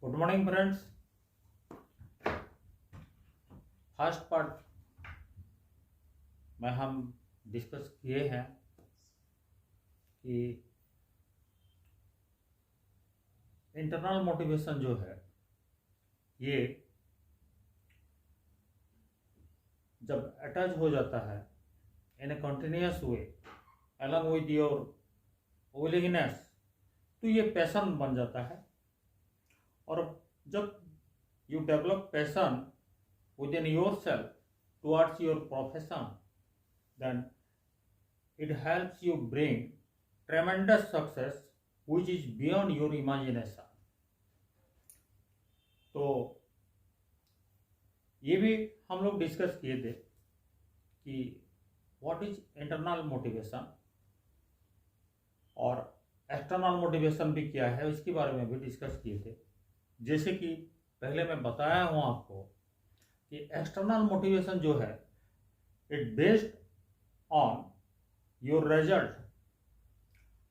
Good morning friends. First part में हम discuss किए हैं कि इंटरनल मोटिवेशन जो है ये जब अटैच हो जाता है in a continuous way along with your willingness तो ये पैशन बन जाता है। और जब you develop passion within yourself towards your profession, then it helps you bring tremendous success which is beyond your imagination. तो ये भी हम लोग डिस्कस किए थे कि व्हाट इज इंटरनल मोटिवेशन और एक्सटर्नल मोटिवेशन भी क्या है, इसके बारे में भी डिस्कस किए थे। जैसे कि पहले मैं बताया हूँ आपको कि एक्सटर्नल मोटिवेशन जो है it based on your result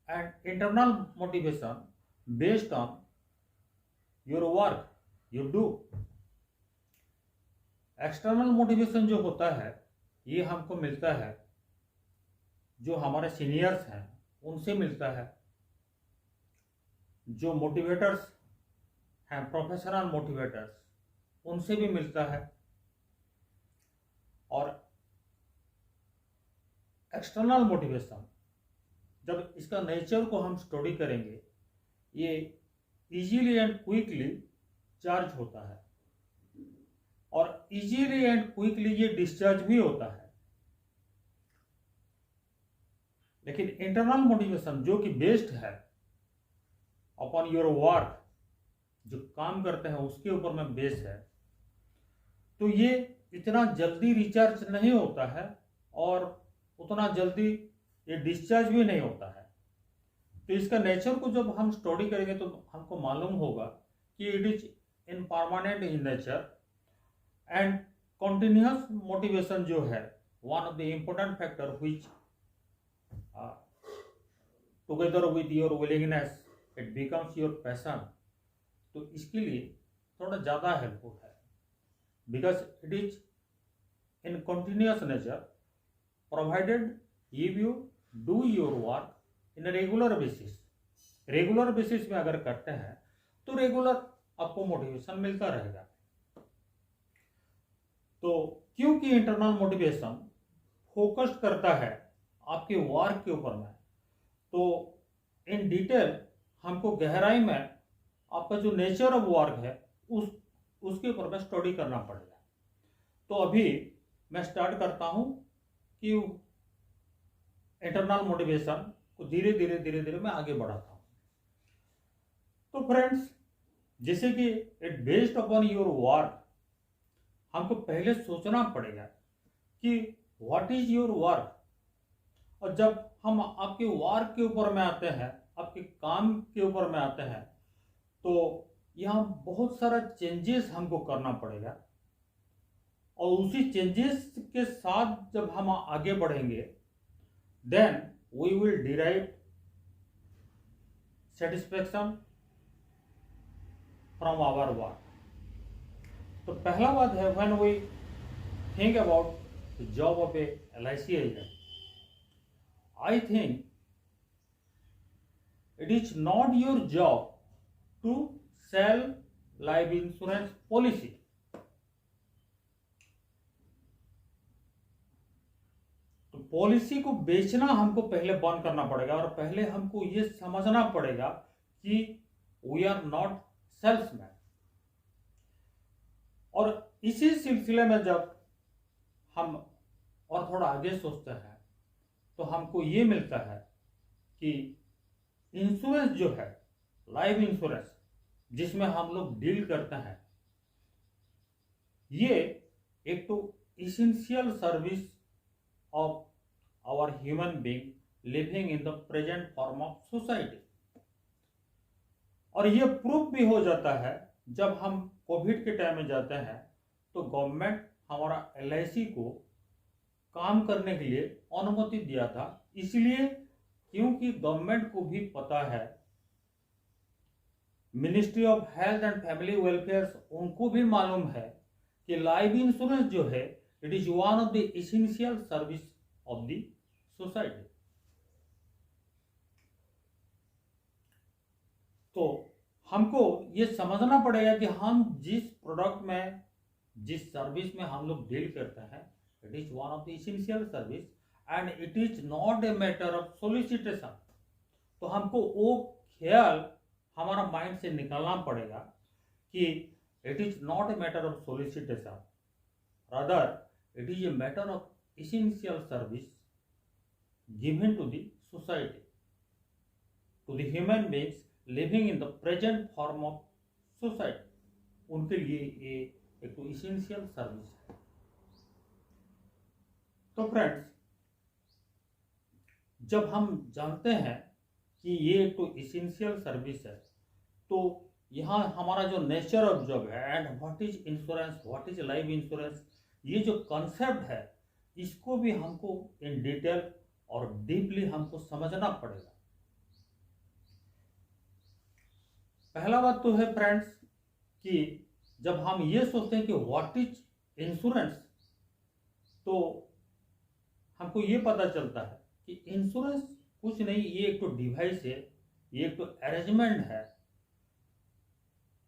and internal motivation based on your work you do. External motivation जो होता है ये हमको मिलता है जो हमारे सीनियर्स हैं उनसे मिलता है, जो मोटिवेटर्स हैं प्रोफेशनल मोटिवेटर्स उनसे भी मिलता है। और एक्सटर्नल मोटिवेशन जब इसका नेचर को हम स्टडी करेंगे ये इजीली एंड क्विकली चार्ज होता है और इजीली एंड क्विकली ये डिस्चार्ज भी होता है। लेकिन इंटरनल मोटिवेशन जो कि बेस्ड है अपॉन योर वर्क, जो काम करते हैं उसके ऊपर में बेस है, तो ये इतना जल्दी रिचार्ज नहीं होता है और उतना जल्दी ये डिस्चार्ज भी नहीं होता है। तो इसका नेचर को जब हम स्टडी करेंगे तो हमको मालूम होगा कि it is impermanent in nature and continuous motivation जो है one of the important factor which together with your willingness it becomes your passion. तो इसके लिए थोड़ा ज़्यादा हेल्पफुल है because it is in continuous nature provided if you do your work in a regular basis। Regular basis में अगर करते हैं तो रेगुलर आपको मोटिवेशन मिलता रहेगा। तो क्योंकि इंटरनल मोटिवेशन फोकस्ड करता है आपके वर्क के ऊपर में, तो इन डिटेल हमको गहराई में आपका जो नेचर ऑफ वर्क है उसके ऊपर में स्टडी करना पड़ेगा। तो अभी मैं स्टार्ट करता हूं कि इंटरनल मोटिवेशन को धीरे धीरे मैं आगे बढ़ाता हूं। तो फ्रेंड्स, जैसे कि it based upon your work, हमको पहले सोचना पड़ेगा कि व्हाट इज योर वर्क। और जब हम आपके वर्क के ऊपर में आते हैं, आपके काम के ऊपर में आते हैं, तो यहाँ बहुत सारा चेंजेस हमको करना पड़ेगा और उसी चेंजेस के साथ जब हम आगे बढ़ेंगे then we will derive satisfaction from our work. तो पहला बात है when we think about the job of a LIC agent, I think it is not your job to sell life insurance policy. तो पॉलिसी को बेचना हमको पहले बंद करना पड़ेगा और पहले हमको ये समझना पड़ेगा कि वी आर नॉट सेल्समैन। और इसी सिलसिले में जब हम और थोड़ा आगे सोचते हैं तो हमको ये मिलता है कि इंश्योरेंस जो है, लाइफ इंश्योरेंस जिसमें हम लोग डील करते हैं, ये एक तो essential service of our human being living in the present form of society. और ये प्रूफ भी हो जाता है जब हम कोविड के टाइम में जाते हैं तो गवर्नमेंट हमारा LIC को काम करने के लिए अनुमति दिया था, इसलिए क्योंकि गवर्नमेंट को भी पता है ministry of health and family welfare उनको भी मालूम है कि लाइफ इंश्योरेंस जो है it is one of the essential service of the society. तो हमको ये समझना पड़ेगा कि हम जिस प्रोडक्ट में, जिस सर्विस में हम लोग डील करते हैं, it is one of the essential service and it is not a matter of solicitation. तो हमको वो ख्याल हमारा माइंड से निकालना पड़ेगा कि it is not a matter of solicitation, rather it is a matter of essential service given to the society, to the human beings living in the present form of society. उनके लिए ये एक तो essential service है। तो friends, जब हम जानते हैं कि ये एक तो एसेंशियल सर्विस है, तो यहाँ हमारा जो नेचर ऑफ जॉब है and what is insurance, what is life insurance, ये जो कॉन्सेप्ट है इसको भी हमको इन डिटेल और डीपली हमको समझना पड़ेगा। पहला बात तो है फ्रेंड्स कि जब हम ये सोचते हैं कि व्हाट इज इंश्योरेंस, तो हमको ये पता चलता है कि इंश्योरेंस कुछ नहीं, ये एक तो डिवाइस है, ये एक तो अरेंजमेंट है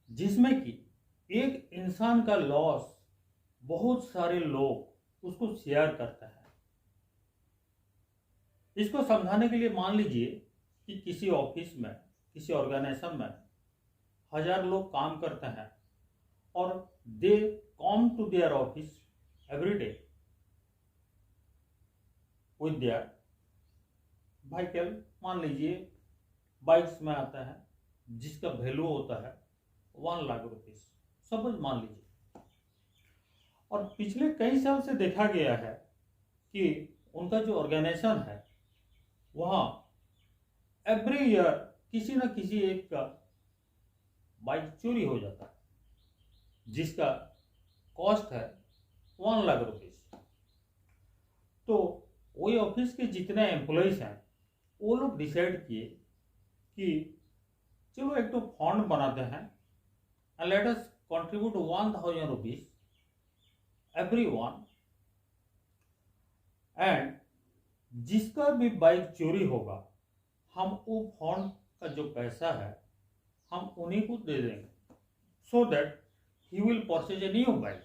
जिसमें कि एक इंसान का लॉस बहुत सारे लोग उसको शेयर करते हैं। इसको समझाने के लिए मान लीजिए कि किसी ऑफिस में, किसी ऑर्गेनाइजेशन में 1000 लोग काम करते हैं और they come to their office every day with their vehicle, मान लीजिए बाइक्स में आता है जिसका वैल्यू होता है 1 लाख रुपीस, सपोज मान लीजिए। और पिछले कई साल से देखा गया है कि उनका जो ऑर्गेनाइजेशन है वहाँ एवरी ईयर किसी न किसी एक का बाइक चोरी हो जाता है जिसका कॉस्ट है 1 लाख रुपीस। तो वही ऑफिस के जितने एम्प्लॉयज हैं वो लोग डिसाइड किए कि चलो एक तो फंड बनाते हैं and let us contribute 1000 rupees every one, and जिसका भी बाइक चोरी होगा हम वो फंड का जो पैसा है हम उन्हीं को दे देंगे so that he will purchase a new bike.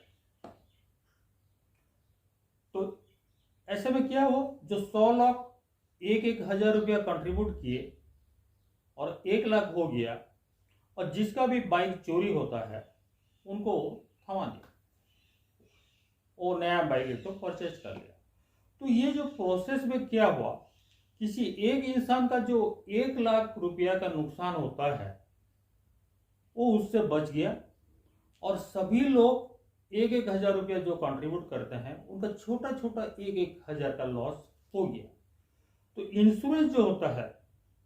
तो ऐसे में क्या हो, जो 100 लाख 1,000 रुपया कंट्रीब्यूट किए और 1 लाख हो गया, और जिसका भी बाइक चोरी होता है उनको थमा दिया, वो नया बाइक तो परचेज कर लिया। तो ये जो प्रोसेस में क्या हुआ, किसी एक इंसान का जो 1 लाख रुपया का नुकसान होता है वो उससे बच गया, और सभी लोग 1,000 रुपया जो कंट्रीब्यूट करते हैं उनका छोटा छोटा 1,000 का लॉस हो गया। तो इंश्योरेंस जो होता है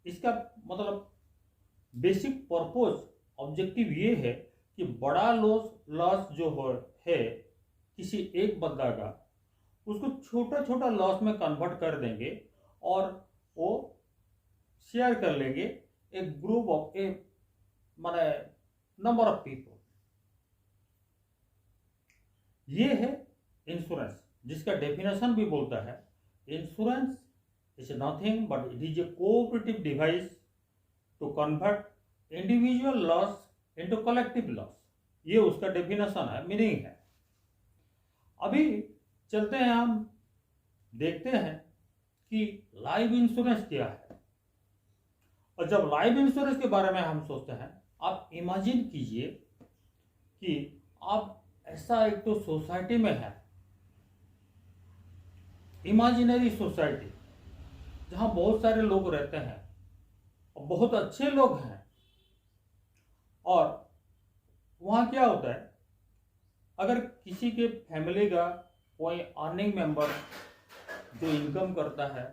इसका मतलब बेसिक पर्पस ऑब्जेक्टिव ये है कि बड़ा लॉस जो है किसी एक बंदा का, उसको छोटा छोटा लॉस में कन्वर्ट कर देंगे और वो शेयर कर लेंगे एक ग्रुप ऑफ माने नंबर ऑफ पीपल। ये है इंश्योरेंस, जिसका डेफिनेशन भी बोलता है insurance is nothing but it is a cooperative device to convert individual loss into collective loss. ये उसका डेफिनेशन है, मीनिंग है। अभी चलते हैं, हम देखते हैं कि लाइफ इंश्योरेंस क्या है। और जब लाइफ इंश्योरेंस के बारे में हम सोचते हैं, आप इमेजिन कीजिए कि आप ऐसा एक तो सोसाइटी में है, इमेजिनरी सोसाइटी, जहां बहुत सारे लोग रहते हैं और बहुत अच्छे लोग हैं, और वहां क्या होता है, अगर किसी के फैमिली का कोई अर्निंग मेंबर जो इनकम करता है,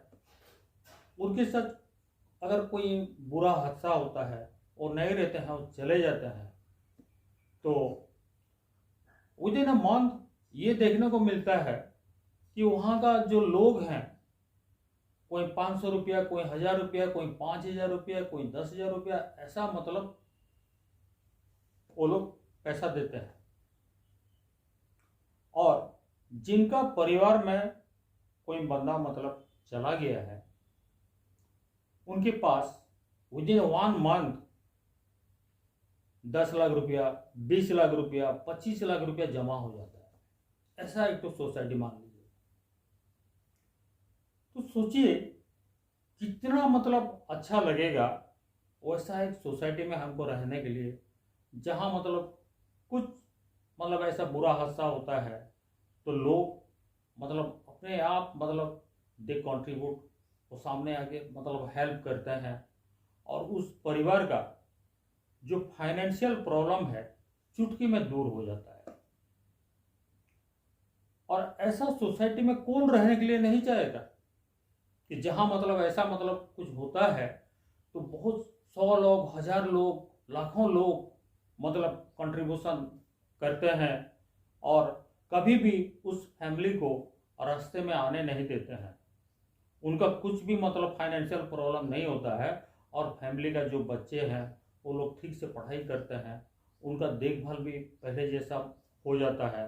उनके साथ अगर कोई बुरा हादसा होता है और नहीं रहते हैं, वो चले जाते हैं, तो विद इन अ मंथ ये देखने को मिलता है कि वहाँ का जो लोग हैं, कोई 500 रुपया, कोई 1000 रुपया, कोई 5000 रुपया, कोई 10,000 रुपया, ऐसा मतलब वो लोग पैसा देते हैं। और जिनका परिवार में कोई बंदा मतलब चला गया है, उनके पास विद इन 1 मंथ 10 लाख रुपया, 20 लाख रुपया, 25 लाख रुपया जमा हो जाता है। ऐसा एक तो सोसाइटी मान लीजिए। तो सोचिए कितना मतलब अच्छा लगेगा वैसा एक सोसाइटी में हमको रहने के लिए, जहाँ मतलब कुछ मतलब ऐसा बुरा हादसा होता है तो लोग मतलब अपने आप मतलब दे कंट्रीब्यूट, वो सामने आके मतलब हेल्प करते हैं, और उस परिवार का जो फाइनेंशियल प्रॉब्लम है चुटकी में दूर हो जाता है। और ऐसा सोसाइटी में कौन रहने के लिए नहीं चाहेगा कि जहां मतलब ऐसा मतलब कुछ होता है तो बहुत 100 लोग, 1000 लोग, लाखों लोग मतलब कंट्रीब्यूशन करते हैं, और कभी भी उस फैमिली को रास्ते में आने नहीं देते हैं। उनका कुछ भी मतलब फाइनेंशियल प्रॉब्लम नहीं होता है, और फैमिली का जो बच्चे हैं वो लोग ठीक से पढ़ाई करते हैं, उनका देखभाल भी पहले जैसा हो जाता है,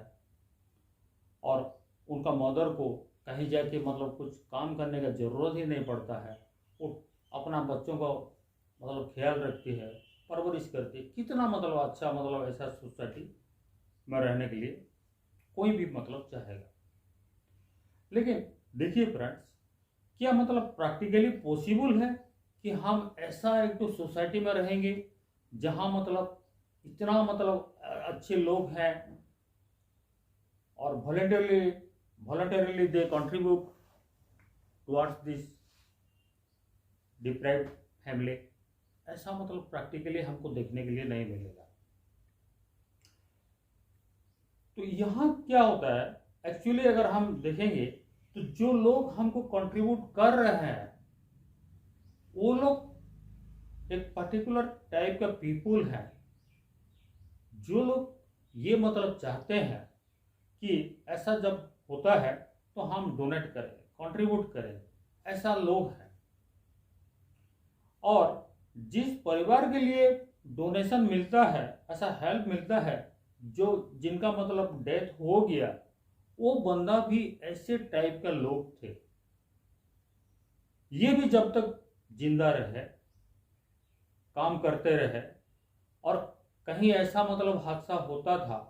और उनका मदर को कहीं जाके मतलब कुछ काम करने का ज़रूरत ही नहीं पड़ता है। वो अपना बच्चों का मतलब ख्याल रखती है, परवरिश करती है। कितना मतलब अच्छा मतलब ऐसा सोसाइटी में रहने के लिए कोई भी मतलब चाहेगा। लेकिन देखिए फ्रेंड्स, क्या मतलब प्रैक्टिकली पॉसिबल है कि हम ऐसा एक तो सोसाइटी में रहेंगे जहां मतलब इतना मतलब अच्छे लोग हैं, और voluntarily they contribute towards this deprived family? ऐसा मतलब प्रैक्टिकली हमको देखने के लिए नहीं मिलेगा। तो यहाँ क्या होता है एक्चुअली, अगर हम देखेंगे तो जो लोग हमको कंट्रीब्यूट कर रहे हैं वो लोग एक पर्टिकुलर टाइप का पीपुल है, जो लोग ये मतलब चाहते हैं कि ऐसा जब होता है तो हम डोनेट करें, कंट्रीब्यूट करें। ऐसा लोग हैं। और जिस परिवार के लिए डोनेशन मिलता है, ऐसा हेल्प मिलता है, जो जिनका मतलब डेथ हो गया, वो बंदा भी ऐसे टाइप का लोग थे। ये भी जब तक जिंदा रहे, काम करते रहे, और कहीं ऐसा मतलब हादसा होता था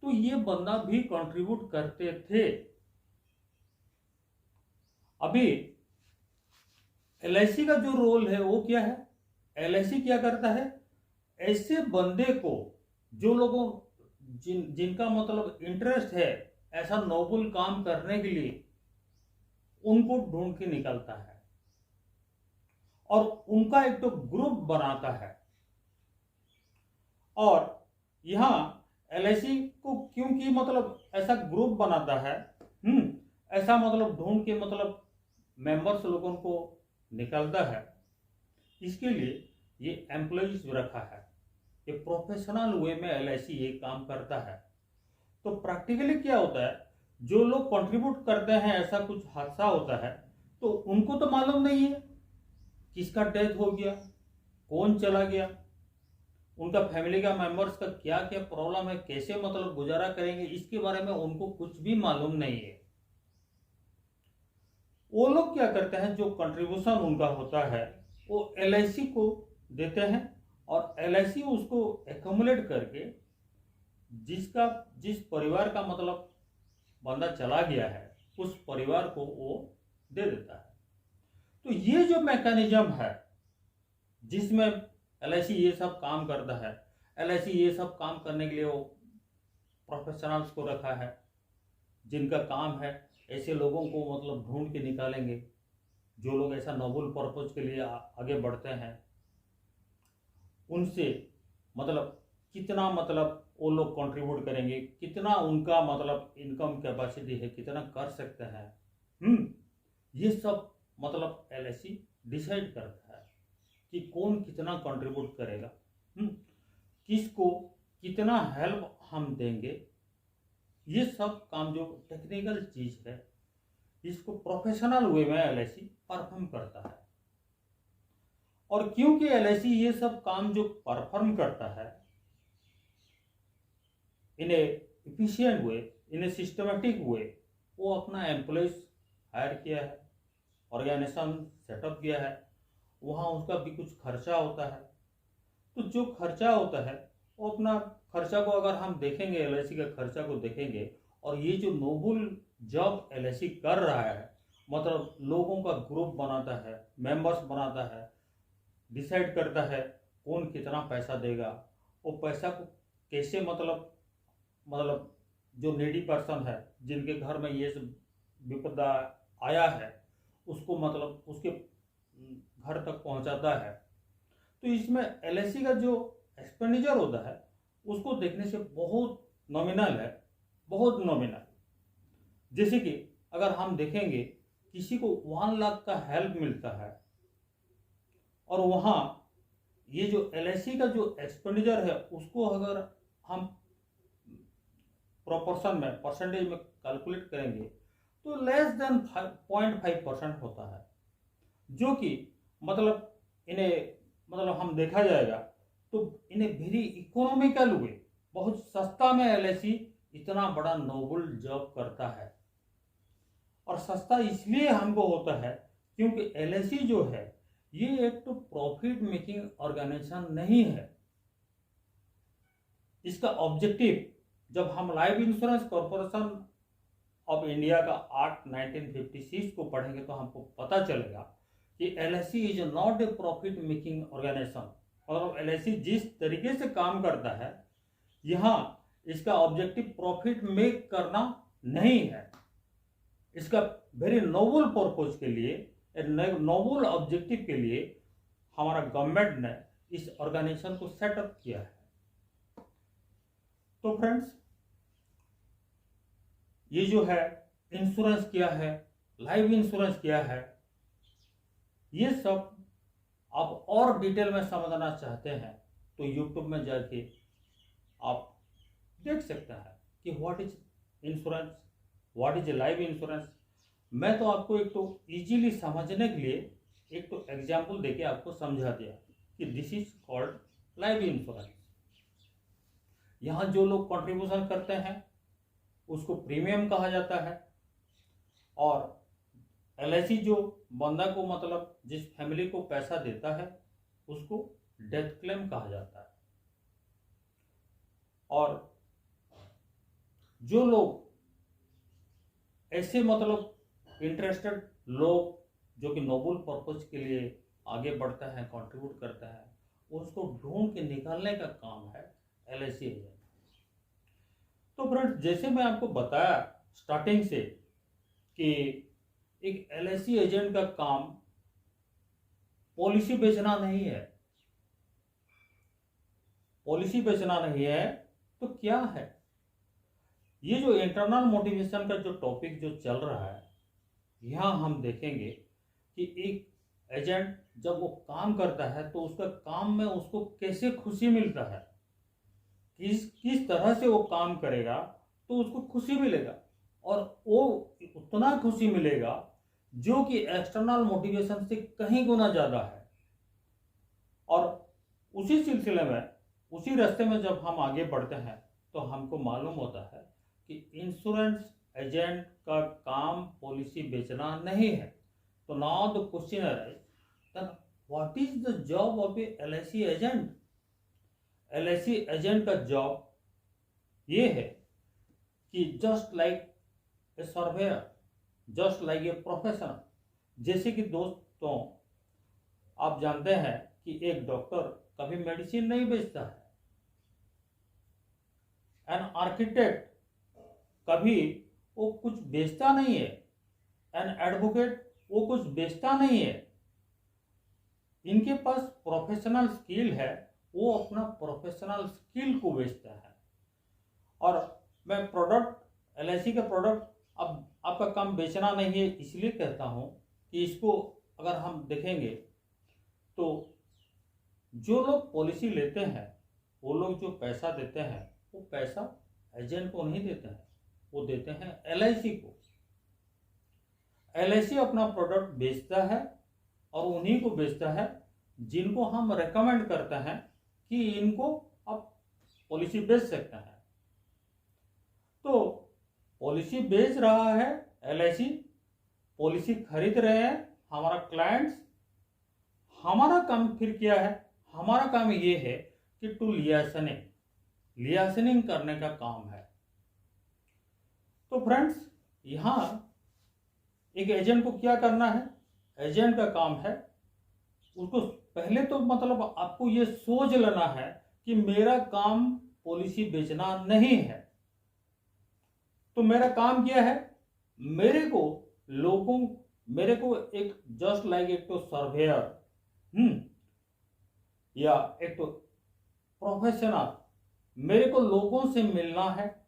तो ये बंदा भी कंट्रीब्यूट करते थे। अभी एलआईसी का जो रोल है वो क्या है? एलआईसी क्या करता है? ऐसे बंदे को, जो लोगों जिनका मतलब इंटरेस्ट है ऐसा नोबल काम करने के लिए, उनको ढूंढ के निकलता है और उनका एक तो ग्रुप बनाता है। और यहाँ एलआईसी को क्योंकि मतलब ऐसा ग्रुप बनाता है, ऐसा मतलब ढूंढ के मतलब मेंबर्स लोगों को निकलता है, इसके लिए ये एम्प्लॉइज रखा है। ये प्रोफेशनल वे में एलआईसी ये काम करता है। तो प्रैक्टिकली क्या होता है, जो लोग कंट्रीब्यूट करते हैं, ऐसा कुछ हादसा होता है तो उनको तो मालूम नहीं है किसका डेथ हो गया, कौन चला गया, उनका फैमिली का मेंबर्स का क्या क्या प्रॉब्लम है, कैसे मतलब गुजारा करेंगे, इसके बारे में उनको कुछ भी मालूम नहीं है। वो लोग क्या करते हैं, जो कंट्रीब्यूशन उनका होता है वो एलआईसी को देते हैं, और एलआईसी उसको एक्यूमुलेट करके जिस परिवार का मतलब बंदा चला गया है उस परिवार को वो दे देता है। तो ये जो मैकेनिज्म है जिसमें एलआईसी ये सब काम करता है, एलआईसी ये सब काम करने के लिए वो प्रोफेशनल्स को रखा है, जिनका काम है ऐसे लोगों को मतलब ढूंढ के निकालेंगे, जो लोग ऐसा नोबल पर्पज के लिए आगे बढ़ते हैं, उनसे मतलब कितना मतलब वो लोग कंट्रीब्यूट करेंगे, कितना उनका मतलब इनकम कैपेसिटी है, कितना कर सकते हैं, ये सब मतलब एलआईसी डिसाइड करता है कि कौन कितना कंट्रीब्यूट करेगा, किसको कितना हेल्प हम देंगे। ये सब काम जो टेक्निकल चीज है, इसको प्रोफेशनल वे में एलआईसी परफॉर्म करता है। और क्योंकि एलआईसी ये सब काम जो परफॉर्म करता है, in A efficient way, in a systematic way वो अपना एम्प्लॉयज हायर किया है, ऑर्गेनाइजेशन सेटअप किया है, वहाँ उसका भी कुछ खर्चा होता है। तो जो खर्चा होता है वो अपना खर्चा को अगर हम देखेंगे, एलआईसी का खर्चा को देखेंगे, और ये जो नोबल जॉब एलआईसी कर रहा है, मतलब लोगों का ग्रुप बनाता है, मेंबर्स बनाता है, डिसाइड करता है कौन कितना पैसा देगा, वो पैसा को कैसे मतलब जो नीडी पर्सन है, जिनके घर में ये सब विपदा आया है, उसको मतलब उसके घर तक पहुंचाता है। तो इसमें एलआईसी का जो एक्सपेंडिचर होता है उसको देखने से बहुत नॉमिनल है, बहुत नॉमिनल। जैसे कि अगर हम देखेंगे किसी को 1 लाख का हेल्प मिलता है, और वहाँ ये जो एलआईसी का जो एक्सपेंडिचर है उसको अगर हम प्रोपोर्शन में, परसेंटेज में कैलकुलेट करेंगे तो लेस देन 0.5% होता है, जो कि मतलब मतलब हम देखा जाएगा तो इन्हें वेरी इकोनॉमिकल वे, बहुत सस्ता में एलआईसी इतना बड़ा नोबल जॉब करता है। और सस्ता इसलिए हमको होता है क्योंकि एलआईसी जो है ये एक तो प्रॉफिट मेकिंग ऑर्गेनाइजेशन नहीं है। इसका ऑब्जेक्टिव, जब हम Life Insurance Corporation of India का एक्ट 1956 को पढ़ेंगे तो हमको पता चलेगा कि LIC is not a profit making organisation. और एलआईसी जिस तरीके से काम करता है, यहाँ इसका ऑब्जेक्टिव प्रॉफिट मेक करना नहीं है। इसका वेरी नोबल पर्पज के लिए, नोबल ऑब्जेक्टिव के लिए हमारा गवर्नमेंट ने इस ऑर्गेनाइजेशन को सेटअप किया है। तो फ्रेंड्स, ये जो है इंश्योरेंस क्या है, लाइफ इंश्योरेंस क्या है, ये सब आप और डिटेल में समझना चाहते हैं तो यूट्यूब में जाके आप देख सकते हैं कि what is insurance, what is life insurance. मैं तो आपको एक तो इजीली समझने के लिए एक तो एग्जाम्पल देके आपको समझा दिया कि this is called life insurance. यहाँ जो लोग कंट्रीब्यूशन करते हैं उसको प्रीमियम कहा जाता है, और एलआईसी जो बंदा को मतलब जिस फैमिली को पैसा देता है उसको डेथ क्लेम कहा जाता है। और जो लोग ऐसे मतलब इंटरेस्टेड लोग जो कि नोबल पर्पज के लिए आगे बढ़ता है, कंट्रीब्यूट करता है, उसको ढूंढ के निकालने का काम है एलआईसी एजेंट। तो फ्रेंड्स, जैसे मैं आपको बताया स्टार्टिंग से कि एक एलआईसी एजेंट का काम पॉलिसी बेचना नहीं है। पॉलिसी बेचना नहीं है तो क्या है? ये जो इंटरनल मोटिवेशन का जो टॉपिक जो चल रहा है, यहाँ हम देखेंगे कि एक एजेंट जब वो काम करता है तो उसका काम में उसको कैसे खुशी मिलता है, किस तरह से वो काम करेगा तो उसको खुशी मिलेगा, और वो उतना खुशी मिलेगा जो कि एक्सटर्नल मोटिवेशन से कहीं गुना ज़्यादा है। और उसी सिलसिले में, उसी रास्ते में जब हम आगे बढ़ते हैं तो हमको मालूम होता है कि इंश्योरेंस एजेंट का काम पॉलिसी बेचना नहीं है। तो now the question arise that what is the job of A LIC agent. LIC agent का जॉब ये है कि just like a surveyor, just like a professional. जैसे कि दोस्तों, आप जानते हैं कि एक डॉक्टर कभी मेडिसिन नहीं बेचता है, एन आर्किटेक्ट कभी वो कुछ बेचता नहीं है, एन एडवोकेट वो कुछ बेचता नहीं है। इनके पास प्रोफेशनल स्किल है, वो अपना प्रोफेशनल स्किल को बेचता है। और मैं प्रोडक्ट, एलआईसी का प्रोडक्ट अब आपका काम बेचना नहीं है इसलिए कहता हूँ कि इसको अगर हम देखेंगे तो जो लोग पॉलिसी लेते हैं, वो लोग जो पैसा देते हैं, वो पैसा एजेंट को नहीं देते हैं, वो देते हैं एलआईसी को। एलआईसी अपना प्रोडक्ट बेचता है और उन्हीं को बेचता है जिनको हम रेकमेंड करते हैं कि इनको आप पॉलिसी बेच सकते हैं। तो पॉलिसी बेच रहा है LIC, पॉलिसी खरीद रहे हैं हमारा क्लाइंट्स। हमारा काम फिर क्या है? हमारा काम ये है कि टू लियासनिंग करने का काम है। तो फ्रेंड्स, यहाँ एक एजेंट को क्या करना है? एजेंट का काम है उसको पहले तो मतलब आपको ये सोच लेना है कि मेरा काम पॉलिसी बेचना नहीं है। तो मेरा काम क्या है? मेरे को एक जस्ट लाइक एक तो सर्वेयर या एक तो प्रोफेशनल, मेरे को लोगों से मिलना है,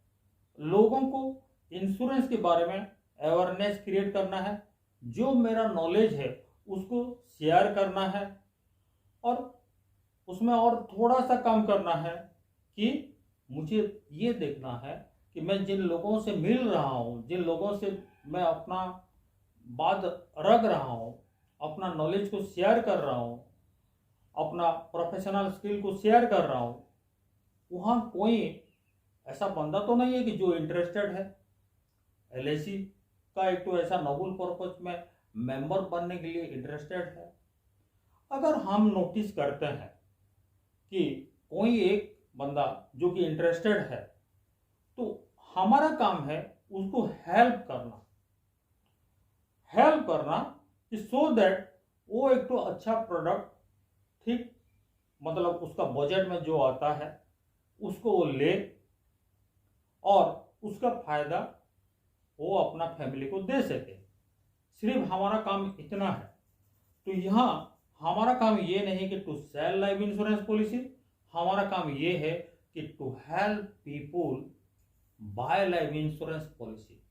लोगों को इंश्योरेंस के बारे में अवेयरनेस क्रिएट करना है, जो मेरा नॉलेज है उसको शेयर करना है, और उसमें और थोड़ा सा काम करना है कि मुझे ये देखना है कि मैं जिन लोगों से मिल रहा हूँ, जिन लोगों से मैं अपना बात रख रहा हूँ, अपना नॉलेज को शेयर कर रहा हूँ, अपना प्रोफेशनल स्किल को शेयर कर रहा हूँ, वहाँ कोई ऐसा बंदा तो नहीं है कि जो इंटरेस्टेड है LIC का एक तो ऐसा नोबल पर्पज में मेंबर बनने के लिए इंटरेस्टेड है। अगर हम नोटिस करते हैं कि कोई एक बंदा जो कि इंटरेस्टेड है, तो हमारा काम है उसको हेल्प करना कि सो दैट वो एक तो अच्छा प्रोडक्ट, ठीक मतलब उसका बजट में जो आता है उसको वो ले और उसका फायदा वो अपना फैमिली को दे सके। सिर्फ हमारा काम इतना है। तो यहाँ हमारा काम ये नहीं कि to sell life insurance policy, हमारा काम ये है कि to help people buy life insurance policy,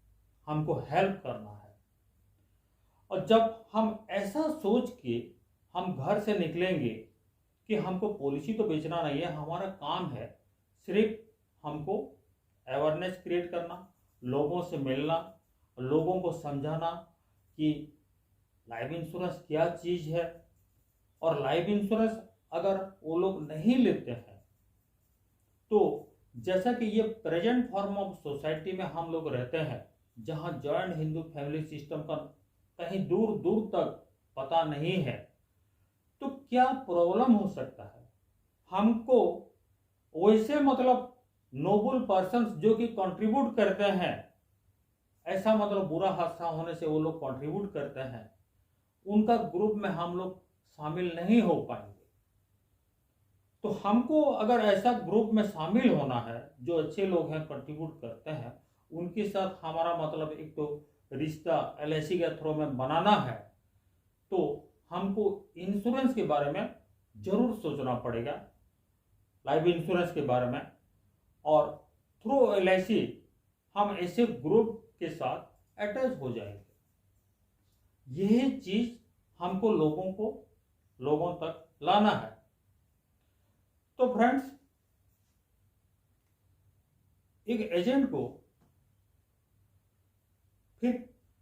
हमको हेल्प करना है। और जब हम ऐसा सोच के हम घर से निकलेंगे कि हमको पॉलिसी तो बेचना नहीं है, हमारा काम है सिर्फ हमको अवेयरनेस क्रिएट करना, लोगों से मिलना, लोगों को समझाना कि लाइफ इंश्योरेंस क्या चीज़ है, और लाइफ इंश्योरेंस अगर वो लोग नहीं लेते हैं तो जैसा कि ये प्रेजेंट फॉर्म ऑफ सोसाइटी में हम लोग रहते हैं, जहाँ जॉइंट हिंदू फैमिली सिस्टम का कहीं दूर दूर तक पता नहीं है, तो क्या प्रॉब्लम हो सकता है। हमको वैसे मतलब नोबल पर्सन्स जो कि कंट्रीब्यूट करते हैं, ऐसा मतलब बुरा हादसा होने से वो लोग कंट्रीब्यूट करते हैं, उनका ग्रुप में हम लोग शामिल नहीं हो पाएंगे। तो हमको अगर ऐसा ग्रुप में शामिल होना है, जो अच्छे लोग हैं, कंट्रीब्यूट करते हैं, उनके साथ हमारा मतलब एक तो रिश्ता LIC के थ्रू में बनाना है, तो हमको इंश्योरेंस के बारे में जरूर सोचना पड़ेगा, लाइफ इंश्योरेंस के बारे में। और थ्रू LIC हम ऐसे ग्रुप के साथ अटैच हो जाएंगे। यही चीज हमको लोगों तक लाना है। तो फ्रेंड्स, एक एजेंट को फिर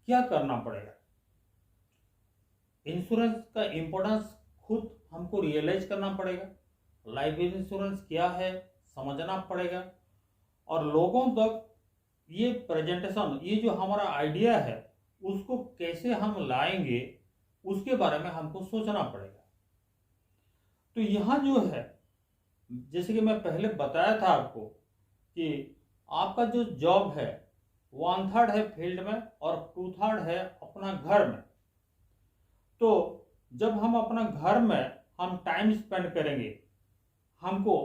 क्या करना पड़ेगा? इंश्योरेंस का इंपॉर्टेंस खुद हमको रियलाइज करना पड़ेगा, लाइफ इंश्योरेंस क्या है समझना पड़ेगा, और लोगों तक ये प्रेजेंटेशन, ये जो हमारा आइडिया है उसको कैसे हम लाएंगे, उसके बारे में हमको सोचना पड़ेगा। तो यहाँ जो है, जैसे कि मैं पहले बताया था आपको कि आपका जो जॉब है 1/3 है फील्ड में और 2/3 है अपना घर में। तो जब हम अपना घर में हम टाइम स्पेंड करेंगे, हमको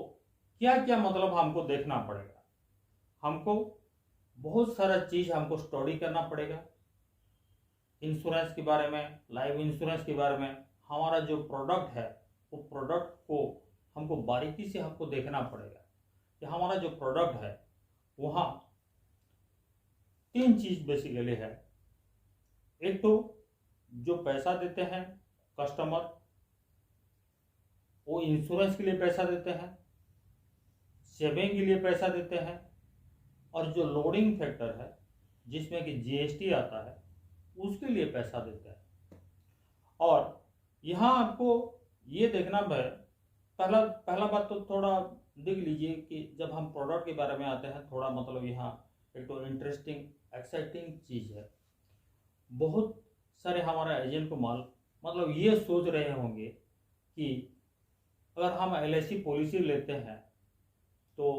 क्या क्या मतलब हमको देखना पड़ेगा। हमको बहुत सारा चीज़ हमको स्टडी करना पड़ेगा इंश्योरेंस के बारे में, लाइफ इंश्योरेंस के बारे में। हमारा जो प्रोडक्ट है वो प्रोडक्ट को हमको बारीकी से हमको देखना पड़ेगा कि हमारा जो प्रोडक्ट है वहाँ 3 चीज़ बेसिकली है। एक तो जो पैसा देते हैं कस्टमर, वो इंश्योरेंस के लिए पैसा देते हैं, सेविंग के लिए पैसा देते हैं, और जो लोडिंग फैक्टर है जिसमें कि GST आता है उसके लिए पैसा देते हैं। और यहाँ आपको ये देखना है, पहला बात तो थोड़ा देख लीजिए कि जब हम प्रोडक्ट के बारे में आते हैं, थोड़ा मतलब यहाँ एक तो इंटरेस्टिंग एक्साइटिंग चीज़ है। बहुत सारे हमारे एजेंट को मतलब ये सोच रहे होंगे कि अगर हम एलआईसी पॉलिसी लेते हैं तो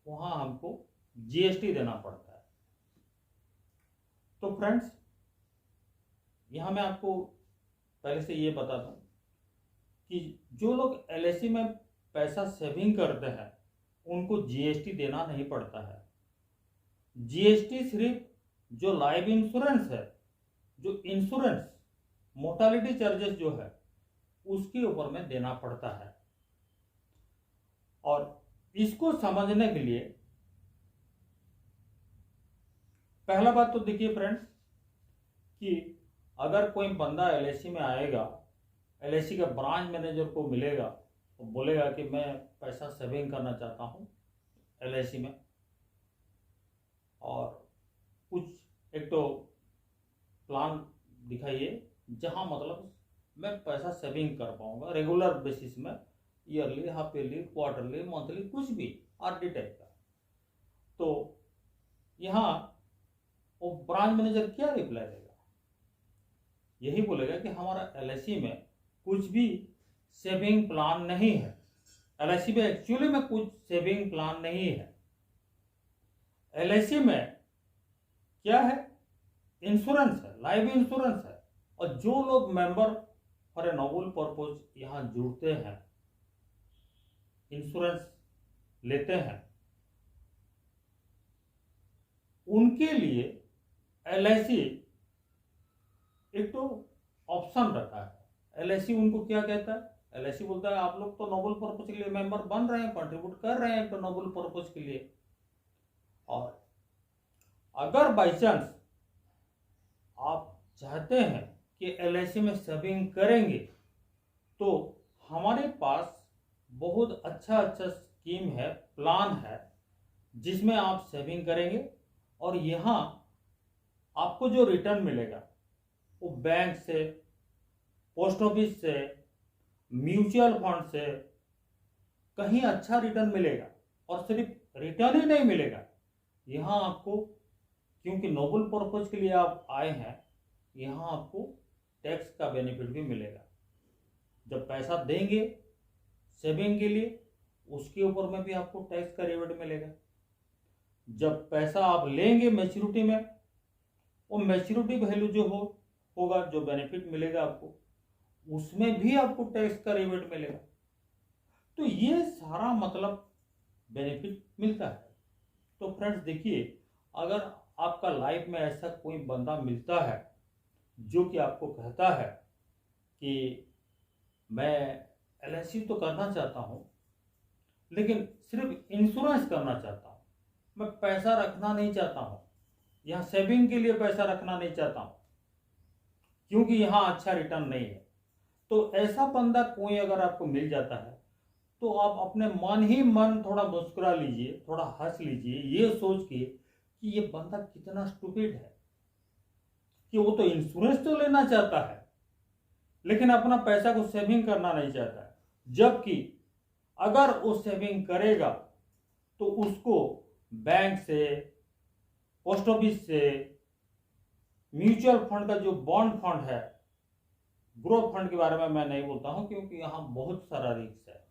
वहाँ हमको जीएसटी देना पड़ता है। तो फ्रेंड्स, यहाँ मैं आपको पहले से ये बता दूं कि जो लोग एलआईसी में पैसा सेविंग करते हैं उनको जीएसटी देना नहीं पड़ता है। जीएसटी सिर्फ जो लाइफ इंश्योरेंस है, जो इंश्योरेंस मोर्टालिटी चार्जेस जो है उसके ऊपर में देना पड़ता है। और इसको समझने के लिए पहला बात तो देखिए फ्रेंड्स कि अगर कोई बंदा एलआईसी में आएगा, एलआईसी का ब्रांच मैनेजर को मिलेगा तो बोलेगा कि मैं पैसा सेविंग करना चाहता हूँ एलआईसी में, और कुछ एक तो प्लान दिखाइए जहाँ मतलब मैं पैसा सेविंग कर पाऊंगा रेगुलर बेसिस में, yearly, half yearly, quarterly, monthly, कुछ भी आरडी टाइप का। तो यहाँ वो ब्रांच मैनेजर क्या रिप्लाई देगा? यही बोलेगा कि हमारा एलआईसी में कुछ भी सेविंग प्लान नहीं है। एलआईसी में एक्चुअली में कुछ सेविंग प्लान नहीं है। एलआईसी में क्या है? इंश्योरेंस है, लाइफ इंश्योरेंस है। और जो लोग member for a noble purpose यहाँ जुड़ते हैं, इंश्योरेंस लेते हैं, उनके लिए एलआईसी एक तो ऑप्शन रखा है। एलआईसी उनको क्या कहता है? एलआईसी बोलता है आप लोग तो नोबल पर्पज के लिए मेंबर बन रहे हैं, कंट्रीब्यूट कर रहे हैं तो नोबल पर्पज के लिए, और अगर बाई चांस आप चाहते हैं कि एलआईसी में सेविंग करेंगे तो हमारे पास बहुत अच्छा अच्छा स्कीम है, प्लान है, जिसमें आप सेविंग करेंगे और यहाँ आपको जो रिटर्न मिलेगा वो बैंक से, पोस्ट ऑफिस से, म्यूचुअल फंड से कहीं अच्छा रिटर्न मिलेगा। और सिर्फ रिटर्न ही नहीं मिलेगा, यहाँ आपको, क्योंकि नोबल पर्पज के लिए आप आए हैं, यहाँ आपको टैक्स का बेनिफिट भी मिलेगा। जब पैसा देंगे सेविंग के लिए, उसके ऊपर में भी आपको टैक्स का रिबेट मिलेगा। जब पैसा आप लेंगे मैच्योरिटी में, वो मैच्योरिटी वैल्यू जो होगा, जो बेनिफिट मिलेगा आपको, उसमें भी आपको टैक्स का रिबेट मिलेगा। तो ये सारा मतलब बेनिफिट मिलता है। तो फ्रेंड्स देखिए, अगर आपका लाइफ में ऐसा कोई बंदा मिलता है जो कि आपको कहता है कि मैं एलआईसी तो करना चाहता हूँ लेकिन सिर्फ इंश्योरेंस करना चाहता हूँ, मैं पैसा रखना नहीं चाहता हूँ, यहाँ सेविंग के लिए पैसा रखना नहीं चाहता हूँ क्योंकि यहाँ अच्छा रिटर्न नहीं है, तो ऐसा बंदा कोई अगर आपको मिल जाता है तो आप अपने मन ही मन थोड़ा मुस्कुरा लीजिए, थोड़ा हंस लीजिए, ये सोच के कि ये बंदा कितना स्टूपिड है कि वो तो इंश्योरेंस तो लेना चाहता है लेकिन अपना पैसा को सेविंग करना नहीं चाहता है। जबकि अगर वो सेविंग करेगा तो उसको बैंक से, पोस्ट ऑफिस से, म्यूचुअल फंड का जो बॉन्ड फंड है, ग्रोथ फंड के बारे में मैं नहीं बोलता हूं क्योंकि यहां बहुत सारा रिस्क है,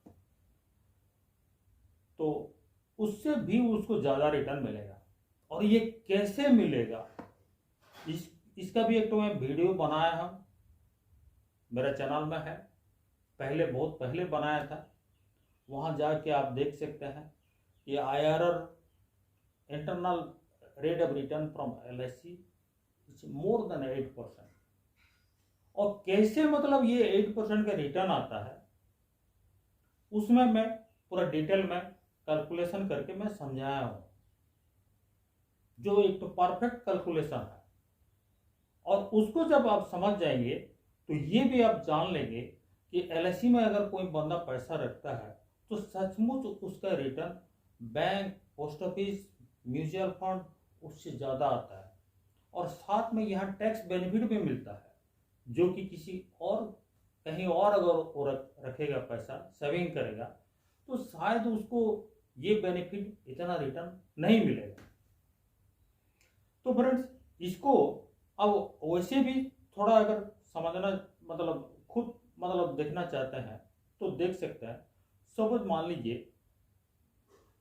तो उससे भी उसको ज्यादा रिटर्न मिलेगा। और ये कैसे मिलेगा, इसका भी एक तो मैं वीडियो बनाया हम, मेरा चैनल में है, पहले बहुत पहले बनाया था, वहां जाके आप देख सकते हैं। ये IRR, internal rate of return from LIC, it's more than 8%। और कैसे मतलब ये 8% का रिटर्न आता है, उसमें मैं पूरा डिटेल में कैलकुलेशन करके मैं समझाया हूं, जो एक तो परफेक्ट कैलकुलेशन है। और उसको जब आप समझ जाएंगे तो ये भी आप जान लेंगे कि LIC में अगर कोई बंदा पैसा रखता है तो सचमुच उसका return bank, post office, mutual fund उससे ज़्यादा आता है। और साथ में यहाँ टैक्स बेनिफिट भी मिलता है, जो कि किसी और कहीं और अगर वो रखेगा पैसा, सेविंग करेगा, तो शायद उसको ये बेनिफिट, इतना रिटर्न नहीं मिलेगा। तो फ्रेंड्स इसको अब वैसे भी थोड़ा अगर समझना मतलब खुद मतलब देखना चाहते हैं तो देख सकते हैं। सपोज मान लीजिए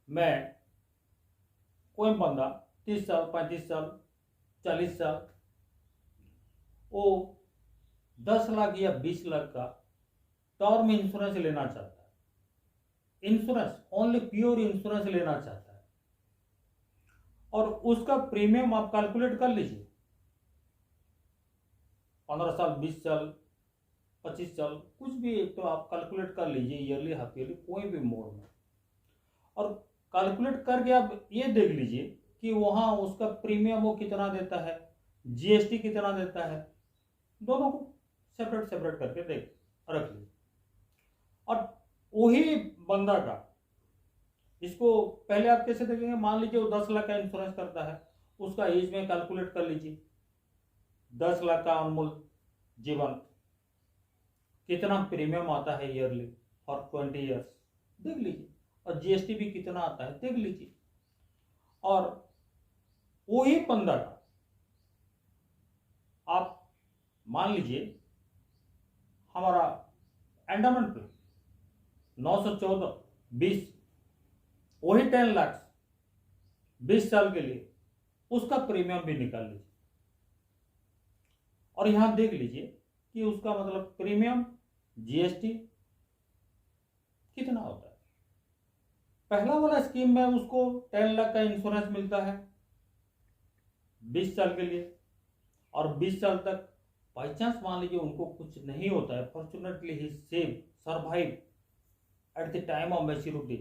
मैं कोई बंदा 30 साल 35 साल 40 साल वो 10 लाख या 20 लाख का टर्म इंश्योरेंस लेना चाहता है, इंश्योरेंस ओनली प्योर इंश्योरेंस लेना चाहता है, और उसका प्रीमियम आप कैलकुलेट कर लीजिए 15 साल 20 साल 25 साल कुछ भी तो आप कैलकुलेट कर लीजिए, ईयरली हाफ ईयरली कोई भी मोड में, और कैलकुलेट करके आप ये देख लीजिए कि वहां उसका प्रीमियम वो कितना देता है, जीएसटी कितना देता है, दोनों को सेपरेट सेपरेट करके देख रख लीजिए। और वही बंदा का इसको पहले आप कैसे देखेंगे, मान लीजिए वो 10 लाख का इंश्योरेंस करता है, उसका एज में कैलकुलेट कर लीजिए 10 लाख का अनमोल जीवन कितना प्रीमियम आता है ईयरली फॉर 20 ईयर्स देख लीजिए, और जीएसटी भी कितना आता है देख लीजिए। और वही बंदा का आप मान लीजिए हमारा एंडामेंट प्लान 914-20 वही 10 लाख 20 साल के लिए उसका प्रीमियम भी निकाल लीजिए, और यहां देख लीजिए कि उसका मतलब प्रीमियम जीएसटी कितना होता है। पहला वाला स्कीम में उसको 10 लाख का इंश्योरेंस मिलता है 20 साल के लिए, और 20 साल तक बाई चांस मान लीजिए उनको कुछ नहीं होता है, fortunately he save survive at the time of maturity,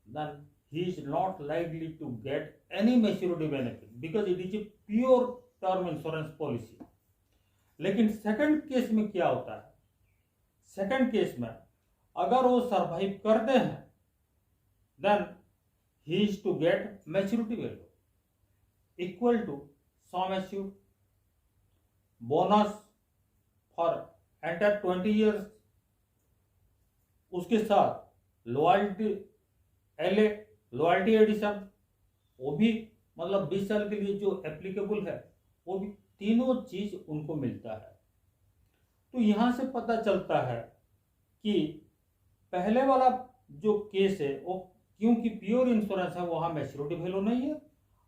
then he is not likely to get any maturity benefit because it is a pure term insurance policy। लेकिन सेकंड केस में क्या होता है, सेकंड केस में अगर वो survive करते हैं then he is to get maturity value equal to sum assured bonus for entire 20 years, उसके साथ लॉयल्टी एलए लॉयल्टी एडिशन वो भी मतलब 20 साल के लिए जो एप्लीकेबल है वो भी, तीनों चीज उनको मिलता है। तो यहां से पता चलता है कि पहले वाला जो केस है वो क्योंकि प्योर इंश्योरेंस है वहां मैच्योरिटी वैल्यू नहीं है,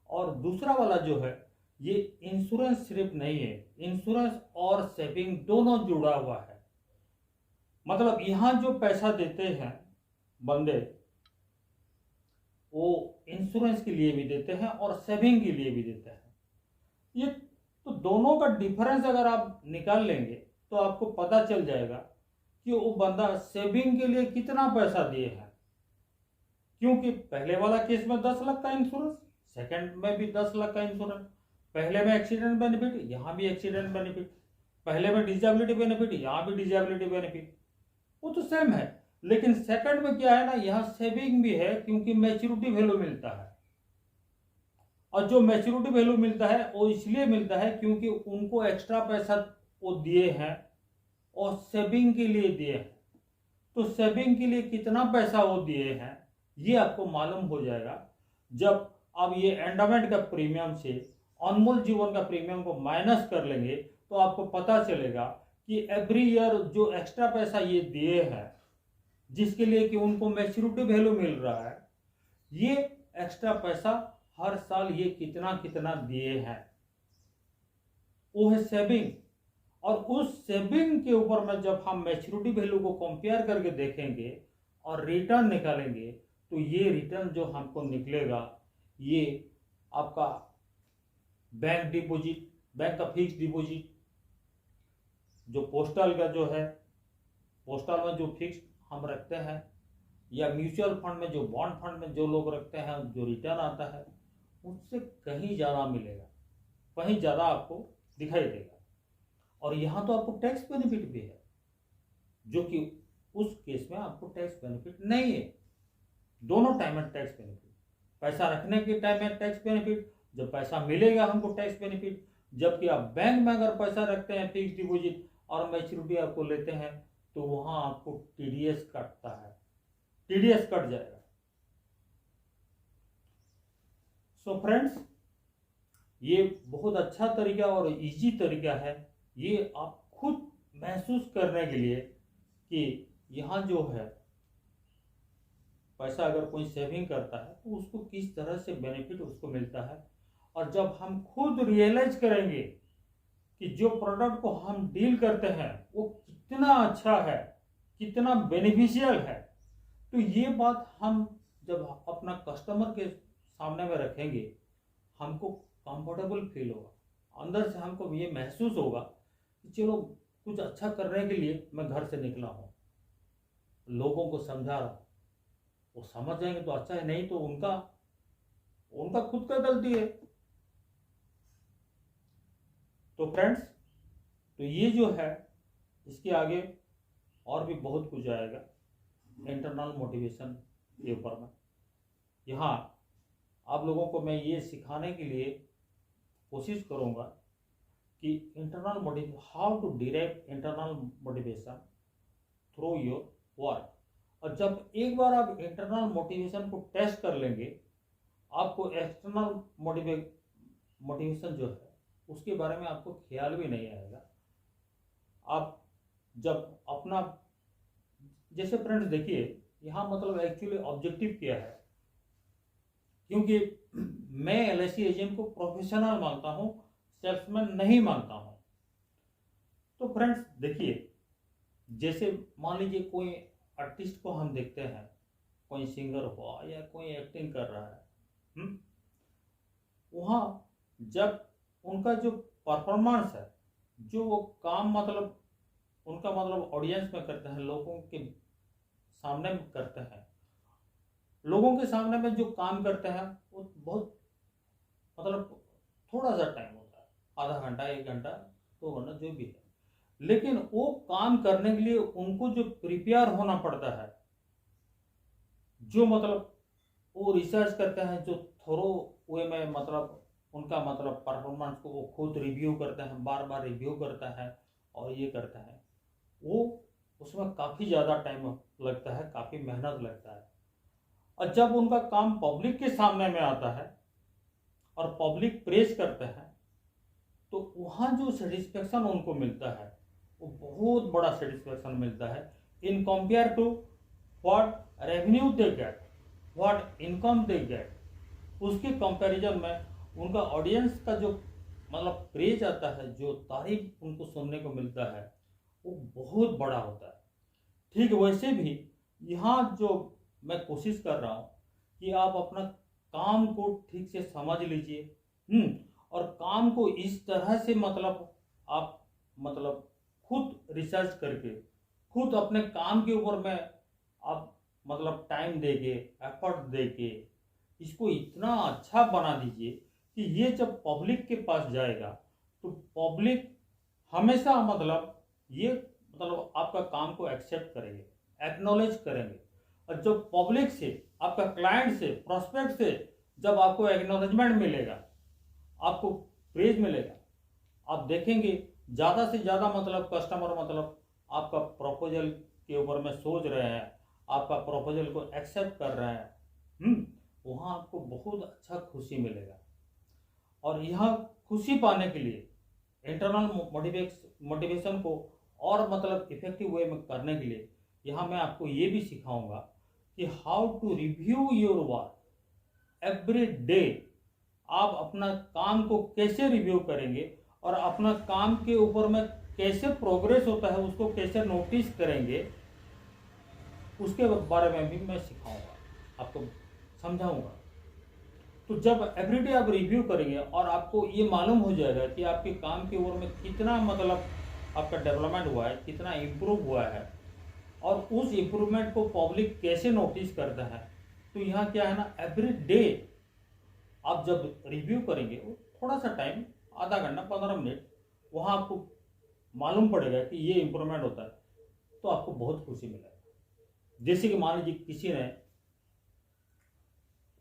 और दूसरा वाला जो है ये इंश्योरेंस सिर्फ नहीं है, इंश्योरेंस और सेविंग दोनों जुड़ा हुआ है। मतलब यहां जो पैसा देते हैं बंदे वो इंश्योरेंस के लिए भी देते हैं और सेविंग के लिए भी देते हैं। ये तो दोनों का डिफरेंस अगर आप निकाल लेंगे तो आपको पता चल जाएगा कि वो बंदा सेविंग के लिए कितना पैसा दिए हैं, क्योंकि पहले वाला केस में 10 लाख का इंश्योरेंस, सेकंड में भी 10 लाख का इंश्योरेंस, पहले में एक्सीडेंट बेनिफिट यहां भी एक्सीडेंट बेनिफिट, पहले में डिजेबिलिटी बेनिफिट यहां भी डिजेबिलिटी बेनिफिट, वो तो सेम है। लेकिन सेकंड में क्या है ना, यहां सेविंग भी है क्योंकि मैच्योरिटी वैल्यू मिलता है, और जो मैच्योरिटी वैल्यू मिलता है वो इसलिए मिलता है क्योंकि उनको एक्स्ट्रा पैसा वो दिए हैं और सेविंग के लिए दिए हैं। तो सेविंग के लिए कितना पैसा वो दिए हैं ये आपको मालूम हो जाएगा जब आप ये एंडामेंट का प्रीमियम से अनमोल जीवन का प्रीमियम को माइनस कर लेंगे, तो आपको पता चलेगा कि एवरी ईयर जो एक्स्ट्रा पैसा ये दिए हैं जिसके लिए कि उनको मैच्योरिटी वैल्यू मिल रहा है, ये एक्स्ट्रा पैसा हर साल ये कितना कितना दिए हैं, वो है सेविंग। और उस सेविंग के ऊपर में जब हम मैच्योरिटी वैल्यू को कंपेयर करके देखेंगे और रिटर्न निकालेंगे तो ये रिटर्न जो हमको निकलेगा ये आपका बैंक डिपॉजिट, बैंक का फिक्स डिपॉजिट, जो पोस्टल का जो है पोस्टल में जो फिक्स हम रखते हैं, या म्यूचुअल फंड में जो बॉन्ड फंड में जो लोग रखते हैं जो रिटर्न आता है उससे कहीं ज़्यादा मिलेगा, कहीं ज़्यादा आपको दिखाई देगा। और यहाँ तो आपको टैक्स बेनिफिट भी है, जो कि उस केस में आपको टैक्स बेनिफिट नहीं है। दोनों टाइम में टैक्स बेनिफिट, पैसा रखने के टाइम में टैक्स बेनिफिट, जब पैसा मिलेगा हमको टैक्स बेनिफिट, जबकि आप बैंक में अगर पैसा रखते हैं फिक्स डिपॉजिट और मैच्योरिटी आपको लेते हैं तो वहां आपको टीडीएस कटता है, टीडीएस कट जाएगा। सो फ्रेंड्स, ये बहुत अच्छा तरीका और इजी तरीका है। ये आप खुद महसूस करने के लिए कि यहाँ जो है पैसा अगर कोई सेविंग करता है तो उसको किस तरह से बेनिफिट उसको मिलता है। और जब हम खुद रियलाइज करेंगे कि जो प्रोडक्ट को हम डील करते हैं वो कितना अच्छा है, कितना बेनिफिशियल है, तो ये बात हम जब अपना कस्टमर के सामने में रखेंगे, हमको कंफर्टेबल फील होगा, अंदर से हमको ये महसूस होगा कि चलो कुछ अच्छा करने के लिए मैं घर से निकला हूँ, लोगों को समझा रहा हूँ। वो समझ जाएंगे तो अच्छा है, नहीं तो उनका उनका खुद का गलती है। तो फ्रेंड्स, तो ये जो है इसके आगे और भी बहुत कुछ आएगा इंटरनल मोटिवेशन के ऊपर में। यहाँ आप लोगों को मैं ये सिखाने के लिए कोशिश करूँगा कि internal motive how to derive internal motivation through your work. और जब एक बार आप इंटरनल मोटिवेशन को टेस्ट कर लेंगे, आपको एक्सटर्नल मोटिवेशन जो है उसके बारे में आपको ख्याल भी नहीं आएगा। आप जब अपना जैसे फ्रेंड्स देखिए, यहाँ मतलब एक्चुअली ऑब्जेक्टिव क्या है, क्योंकि मैं एलआईसी एजेंट को प्रोफेशनल मानता हूँ, सेल्समैन नहीं मानता हूँ। तो फ्रेंड्स देखिए, जैसे मान लीजिए कोई आर्टिस्ट को हम देखते हैं, कोई सिंगर हुआ या कोई एक्टिंग कर रहा है, वहाँ जब उनका जो परफॉर्मेंस है, जो वो काम मतलब उनका मतलब ऑडियंस में करते हैं, लोगों के सामने में करते हैं, लोगों के सामने में जो काम करते हैं वो बहुत मतलब थोड़ा सा टाइम होता है, आधा घंटा 1 घंटा 2 घंटा जो भी है, लेकिन वो काम करने के लिए उनको जो प्रिपेयर होना पड़ता है, जो मतलब वो रिसर्च करते हैं, जो थोरो वे में मतलब उनका मतलब परफॉर्मेंस को वो खुद रिव्यू करते हैं, बार बार रिव्यू करता है और ये करता है, वो उसमें काफ़ी ज़्यादा टाइम लगता है, काफ़ी मेहनत लगता है। और जब उनका काम पब्लिक के सामने में आता है और पब्लिक प्रेज करते हैं, तो वहाँ जो सेटिस्फेक्शन उनको मिलता है वो बहुत बड़ा सेटिस्फेक्शन मिलता है in compare to what revenue they get, what income they get. उसके कंपैरिजन में उनका ऑडियंस का जो मतलब प्रेज आता है, जो तारीफ उनको सुनने को मिलता है, वो बहुत बड़ा होता है। ठीक वैसे भी यहाँ जो मैं कोशिश कर रहा हूँ कि आप अपना काम को ठीक से समझ लीजिए, और काम को इस तरह से मतलब आप मतलब खुद रिसर्च करके, खुद अपने काम के ऊपर में आप मतलब टाइम देके, एफर्ट देके इसको इतना अच्छा बना दीजिए कि ये जब पब्लिक के पास जाएगा तो पब्लिक हमेशा मतलब ये मतलब आपका काम को एक्सेप्ट करेंगे, एक्नॉलेज करेंगे। और जब पब्लिक से, आपका क्लाइंट से, प्रोस्पेक्ट से जब आपको एक्नॉलेजमेंट मिलेगा, आपको प्रेज मिलेगा, आप देखेंगे ज़्यादा से ज़्यादा मतलब कस्टमर मतलब आपका प्रपोजल के ऊपर में सोच रहे हैं, आपका प्रपोजल को एक्सेप्ट कर रहे हैं, वहाँ आपको बहुत अच्छा खुशी मिलेगा। और यह खुशी पाने के लिए इंटरनल मोटिवेशन को और मतलब इफेक्टिव वे में करने के लिए यहाँ मैं आपको ये भी सिखाऊंगा कि how to review your work every day. आप अपना काम को कैसे रिव्यू करेंगे और अपना काम के ऊपर में कैसे प्रोग्रेस होता है उसको कैसे नोटिस करेंगे, उसके बारे में भी मैं सिखाऊंगा, आपको समझाऊंगा। तो जब एवरीडे आप रिव्यू करेंगे और आपको ये मालूम हो जाएगा कि आपके काम के ओर में कितना मतलब आपका डेवलपमेंट हुआ है, कितना इम्प्रूव हुआ है, और उस इम्प्रूवमेंट को पब्लिक कैसे नोटिस करता है, तो यहाँ क्या है ना, एवरी डे आप जब रिव्यू करेंगे वो थोड़ा सा टाइम, आधा घंटा 15 मिनट, वहाँ आपको मालूम पड़ेगा कि ये इम्प्रूवमेंट होता है, तो आपको बहुत खुशी मिलेगा। जैसे कि मान लीजिए किसी ने,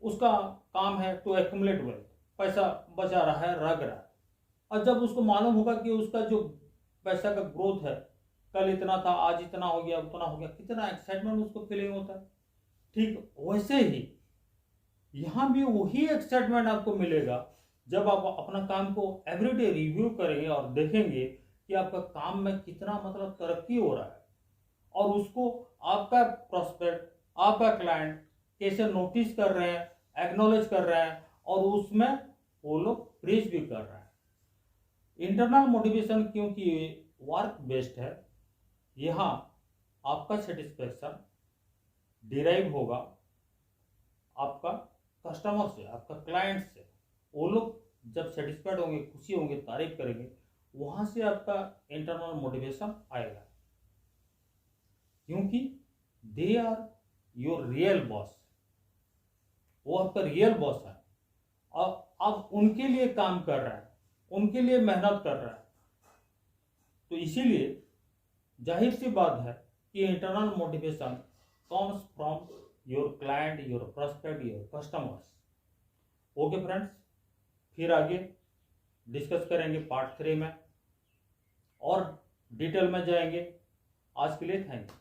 उसका काम है टू एक्यूमुलेट वेल्थ, पैसा बचा रहा है, रख रहा है, और जब उसको मालूम होगा कि उसका जो पैसा का ग्रोथ है, कल इतना था, आज इतना हो गया, उतना हो गया, कितना एक्साइटमेंट उसको फीलिंग होता है। ठीक वैसे ही यहाँ भी वही एक्साइटमेंट आपको मिलेगा जब आप अपना काम को एवरीडे रिव्यू करेंगे और देखेंगे कि आपका काम में कितना मतलब तरक्की हो रहा है और उसको आपका प्रोस्पेक्ट, आपका क्लाइंट कैसे नोटिस कर रहे हैं, एक्नॉलेज कर रहे हैं और उसमें वो लोग प्रेज भी कर रहे हैं। इंटरनल मोटिवेशन क्योंकि वर्क बेस्ड है, यहाँ आपका सेटिस्फेक्शन डिराइव होगा आपका कस्टमर से, आपका क्लाइंट से। वो लोग जब सेटिस्फाइड होंगे, खुशी होंगे, तारीफ करेंगे, वहां से आपका इंटरनल मोटिवेशन आएगा, क्योंकि they are your real boss. वो आपका रियल बॉस है और आप उनके लिए काम कर रहे हैं, उनके लिए मेहनत कर रहे हैं। तो इसीलिए जाहिर सी बात है कि internal motivation comes from your client, your prospect, your customers. Okay friends, फिर आगे डिस्कस करेंगे पार्ट 3 में और डिटेल में जाएंगे। आज के लिए थैंक यू।